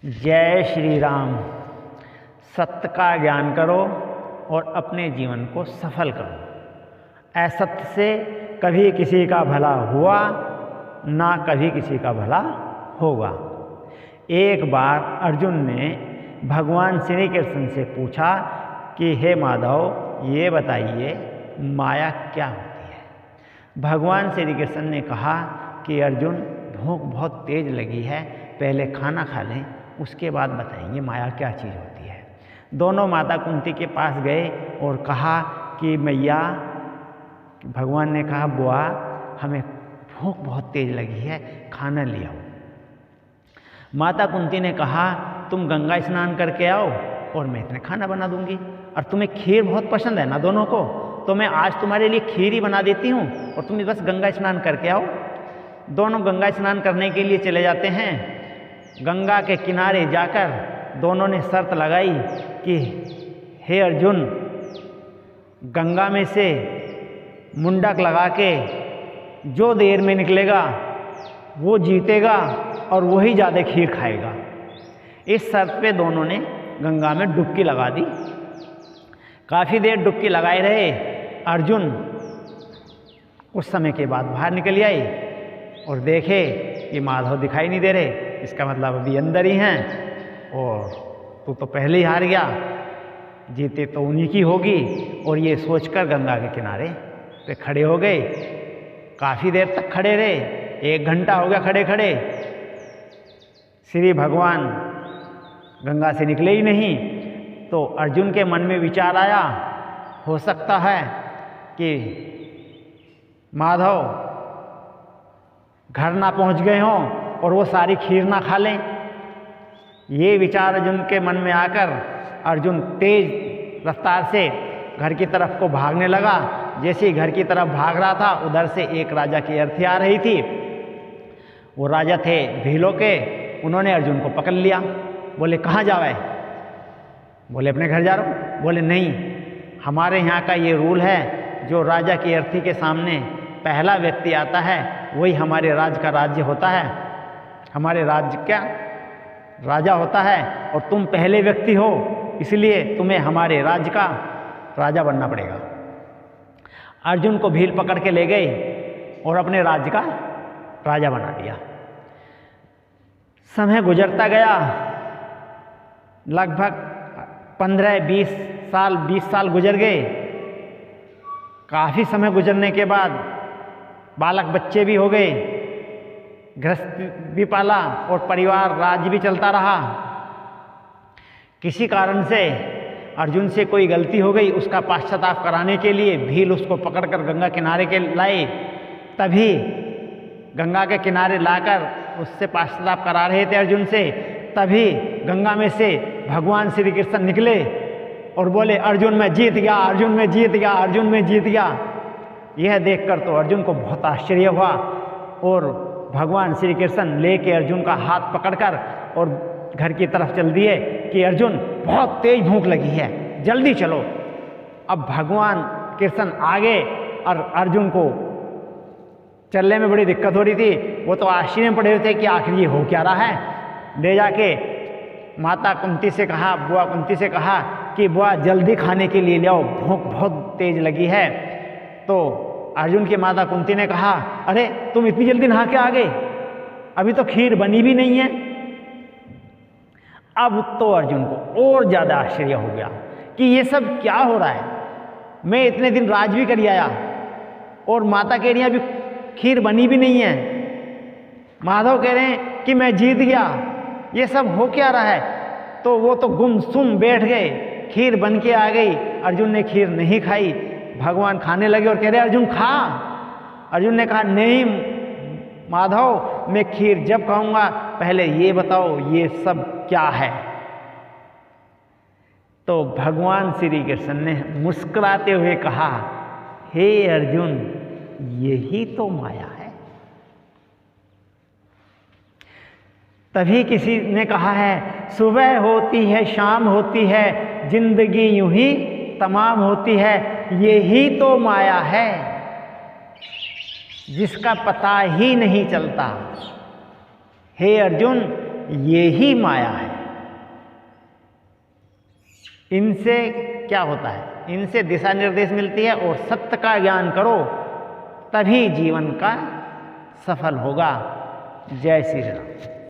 जय श्री राम। सत्य का ज्ञान करो और अपने जीवन को सफल करो। असत्य से कभी किसी का भला हुआ ना कभी किसी का भला होगा। एक बार अर्जुन ने भगवान श्री कृष्ण से पूछा कि हे माधव, ये बताइए माया क्या होती है। भगवान श्री कृष्ण ने कहा कि अर्जुन, भूख बहुत तेज लगी है, पहले खाना खा लें, उसके बाद बताएंगे माया क्या चीज़ होती है। दोनों माता कुंती के पास गए और कहा कि मैया, भगवान ने कहा बुआ, हमें भूख बहुत तेज लगी है, खाना ले आओ। माता कुंती ने कहा तुम गंगा स्नान करके आओ और मैं इतने खाना बना दूंगी, और तुम्हें खीर बहुत पसंद है ना दोनों को, तो मैं आज तुम्हारे लिए खीर ही बना देती हूँ और तुम बस गंगा स्नान करके आओ। दोनों गंगा स्नान करने के लिए चले जाते हैं। गंगा के किनारे जाकर दोनों ने शर्त लगाई कि हे अर्जुन, गंगा में से मुंडक लगा के जो देर में निकलेगा वो जीतेगा और वही ज़्यादा खीर खाएगा। इस शर्त पे दोनों ने गंगा में डुबकी लगा दी। काफ़ी देर डुबकी लगाए रहे। अर्जुन कुछ समय के बाद बाहर निकल आए और देखे कि माधव दिखाई नहीं दे रहे। इसका मतलब अभी अंदर ही हैं और तू तो पहले ही हार गया, जीते तो उन्हीं की होगी। और ये सोचकर गंगा के किनारे पे खड़े हो गए। काफ़ी देर तक खड़े रहे, 1 घंटा हो गया खड़े खड़े। श्री भगवान गंगा से निकले ही नहीं। तो अर्जुन के मन में विचार आया, हो सकता है कि माधव घर ना पहुंच गए हों और वो सारी खीर ना खा लें। ये विचार अर्जुन के मन में आकर अर्जुन तेज रफ्तार से घर की तरफ को भागने लगा। जैसे ही घर की तरफ भाग रहा था, उधर से एक राजा की अर्थी आ रही थी। वो राजा थे भीलों के। उन्होंने अर्जुन को पकड़ लिया। बोले कहाँ जावे? बोले अपने घर जा रहा हूँ। बोले नहीं, हमारे यहाँ का ये रूल है, जो राजा की अर्थी के सामने पहला व्यक्ति आता है वही हमारे राज्य का राज्य होता है, हमारे राज्य का राजा होता है। और तुम पहले व्यक्ति हो, इसलिए तुम्हें हमारे राज्य का राजा बनना पड़ेगा। अर्जुन को भील पकड़ के ले गए और अपने राज्य का राजा बना दिया। समय गुजरता गया। लगभग 15-20 साल 20 साल गुजर गए। काफ़ी समय गुजरने के बाद बालक बच्चे भी हो गए, गृहस्थ भी पाला और परिवार राज्य भी चलता रहा। किसी कारण से अर्जुन से कोई गलती हो गई, उसका पश्चाताप कराने के लिए भील उसको पकड़कर गंगा किनारे के लाए। तभी गंगा के किनारे लाकर उससे पश्चाताप करा रहे थे अर्जुन से। तभी गंगा में से भगवान श्री कृष्ण निकले और बोले अर्जुन मैं जीत गया, अर्जुन मैं जीत गया, अर्जुन मैं जीत गया। यह देखकर तो अर्जुन को बहुत आश्चर्य हुआ और भगवान श्री कृष्ण लेके अर्जुन का हाथ पकड़कर और घर की तरफ चल दिए कि अर्जुन बहुत तेज भूख लगी है, जल्दी चलो। अब भगवान कृष्ण आगे और अर्जुन को चलने में बड़ी दिक्कत हो रही थी। वो तो आश्चर्य में पड़े हुए थे कि आखिर ये हो क्या रहा है। ले जाके माता कुंती से कहा, बुआ कुंती से कहा कि बुआ जल्दी खाने के लिए ले आओ, भूख बहुत तेज लगी है। तो अर्जुन की माता कुंती ने कहा अरे तुम इतनी जल्दी नहा के आ गए, अभी तो खीर बनी भी नहीं है। अब तो अर्जुन को और ज़्यादा आश्चर्य हो गया कि ये सब क्या हो रहा है। मैं इतने दिन राज भी कर आया और माता कह रही है अभी खीर बनी भी नहीं है। माधव कह रहे हैं कि मैं जीत गया, ये सब हो क्या रहा है। तो वो तो गुमसुम बैठ गए। खीर बन के आ गई, अर्जुन ने खीर नहीं खाई। भगवान खाने लगे और कह रहे अर्जुन खा। अर्जुन ने कहा नहीं माधव, मैं खीर जब खाऊंगा, पहले ये बताओ ये सब क्या है। तो भगवान श्री कृष्ण ने मुस्कुराते हुए कहा हे अर्जुन, यही तो माया है। तभी किसी ने कहा है सुबह होती है शाम होती है, जिंदगी यूं ही तमाम होती है, यही तो माया है जिसका पता ही नहीं चलता। हे अर्जुन, ये ही माया है। इनसे क्या होता है, इनसे दिशा निर्देश मिलती है और सत्य का ज्ञान करो तभी जीवन का सफल होगा। जय श्री राम।